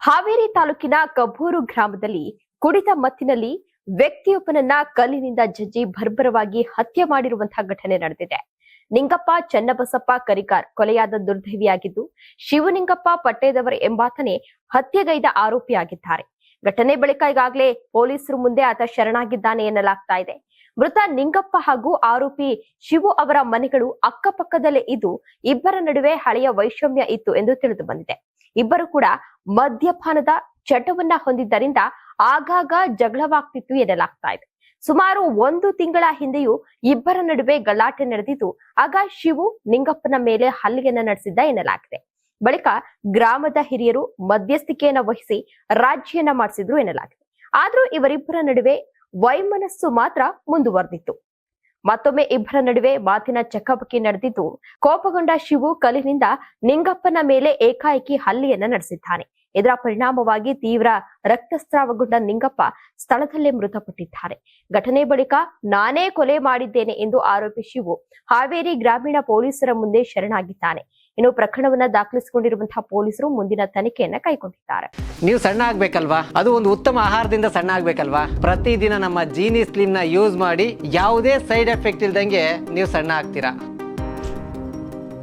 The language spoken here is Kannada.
ಹಾವೇರಿ ತಾಲೂಕಿನ ಕಬ್ಬೂರು ಗ್ರಾಮದಲ್ಲಿ ಕುಡಿದ ಮತ್ತಿನಲ್ಲಿ ವ್ಯಕ್ತಿಯೊಬ್ಬನನ್ನ ಕಲ್ಲಿನಿಂದ ಜಜ್ಜಿ ಬರ್ಬರವಾಗಿ ಹತ್ಯೆ ಮಾಡಿರುವಂತಹ ಘಟನೆ ನಡೆದಿದೆ. ನಿಂಗಪ್ಪ ಚನ್ನಬಸಪ್ಪ ಕರಿಕಾರ್ ಕೊಲೆಯಾದ ದುರ್ದೈವಿಯಾಗಿದ್ದು, ಶಿವನಿಂಗಪ್ಪ ಪಟ್ಟೇದವರ್ ಎಂಬಾತನೇ ಹತ್ಯೆಗೈದ ಆರೋಪಿಯಾಗಿದ್ದಾರೆ. ಘಟನೆ ಬಳಿಕ ಈಗಾಗಲೇ ಪೊಲೀಸರು ಮುಂದೆ ಆತ ಶರಣಾಗಿದ್ದಾನೆ ಎನ್ನಲಾಗ್ತಾ ಇದೆ. ಮೃತ ನಿಂಗಪ್ಪ ಹಾಗೂ ಆರೋಪಿ ಶಿವು ಅವರ ಮನೆಗಳು ಅಕ್ಕಪಕ್ಕದಲ್ಲೇ ಇದ್ದು, ಇಬ್ಬರ ನಡುವೆ ಹಳೆಯ ವೈಷಮ್ಯ ಇತ್ತು ಎಂದು ತಿಳಿದು ಬಂದಿದೆ. ಇಬ್ಬರು ಕೂಡ ಮದ್ಯಪಾನದ ಚಟವನ್ನ ಹೊಂದಿದ್ದರಿಂದ ಆಗಾಗ ಜಗಳವಾಗ್ತಿತ್ತು ಎನ್ನಲಾಗ್ತಾ ಇದೆ. ಸುಮಾರು 1 ತಿಂಗಳ ಹಿಂದೆಯೂ ಇಬ್ಬರ ನಡುವೆ ಗಲಾಟೆ ನಡೆದಿದ್ದು, ಆಗ ಶಿವು ನಿಂಗಪ್ಪನ ಮೇಲೆ ಹಲ್ಲೆಯನ್ನ ನಡೆಸಿದ್ದ ಎನ್ನಲಾಗಿದೆ. ಬಳಿಕ ಗ್ರಾಮದ ಹಿರಿಯರು ಮಧ್ಯಸ್ಥಿಕೆಯನ್ನ ವಹಿಸಿ ರಾಜಿಯನ್ನ ಮಾಡಿಸಿದ್ರು ಎನ್ನಲಾಗಿದೆ. ಆದ್ರೂ ಇವರಿಬ್ಬರ ನಡುವೆ ವೈಮನಸ್ಸು ಮಾತ್ರ ಮುಂದುವರೆದಿತ್ತು. ಮತ್ತೊಮ್ಮೆ ಇಬ್ಬರ ನಡುವೆ ಮಾತಿನ ಚಕಮಕಿ ನಡೆದಿದ್ದು, ಕೋಪಗೊಂಡ ಶಿವು ಕಲ್ಲಿನಿಂದ ನಿಂಗಪ್ಪನ ಮೇಲೆ ಏಕಾಏಕಿ ಹಲ್ಲೆಯನ್ನ ನಡೆಸಿದ್ದಾನೆ. ಇದರ ಪರಿಣಾಮವಾಗಿ ತೀವ್ರ ರಕ್ತಸ್ರಾವಗೊಂಡ ನಿಂಗಪ್ಪ ಸ್ಥಳದಲ್ಲೇ ಮೃತಪಟ್ಟಿದ್ದಾರೆ. ಘಟನೆ ಬಳಿಕ ನಾನೇ ಕೊಲೆ ಮಾಡಿದ್ದೇನೆ ಎಂದು ಆರೋಪಿ ಶಿವು ಹಾವೇರಿ ಗ್ರಾಮೀಣ ಪೊಲೀಸರ ಮುಂದೆ ಶರಣಾಗಿದ್ದಾನೆ. ಇನ್ನು ಪ್ರಕರಣವನ್ನ ದಾಖಲಿಸಿಕೊಂಡಿರುವಂತಹ ಪೊಲೀಸರು ಮುಂದಿನ ತನಿಖೆಯನ್ನ ಕೈಗೊಂಡಿದ್ದಾರೆ. ನೀವು ಸಣ್ಣ ಆಗ್ಬೇಕಲ್ವಾ? ಅದು ಒಂದು ಉತ್ತಮ ಆಹಾರದಿಂದ ಸಣ್ಣ ಆಗ್ಬೇಕಲ್ವಾ? ಪ್ರತಿದಿನ ನಮ್ಮ ಜೀನಿ ಸ್ಲಿಮ್ ನ ಯೂಸ್ ಮಾಡಿ ಯಾವುದೇ ಸೈಡ್ ಎಫೆಕ್ಟ್ ಇಲ್ದಂಗೆ ನೀವು ಸಣ್ಣ ಆಗ್ತೀರಾ.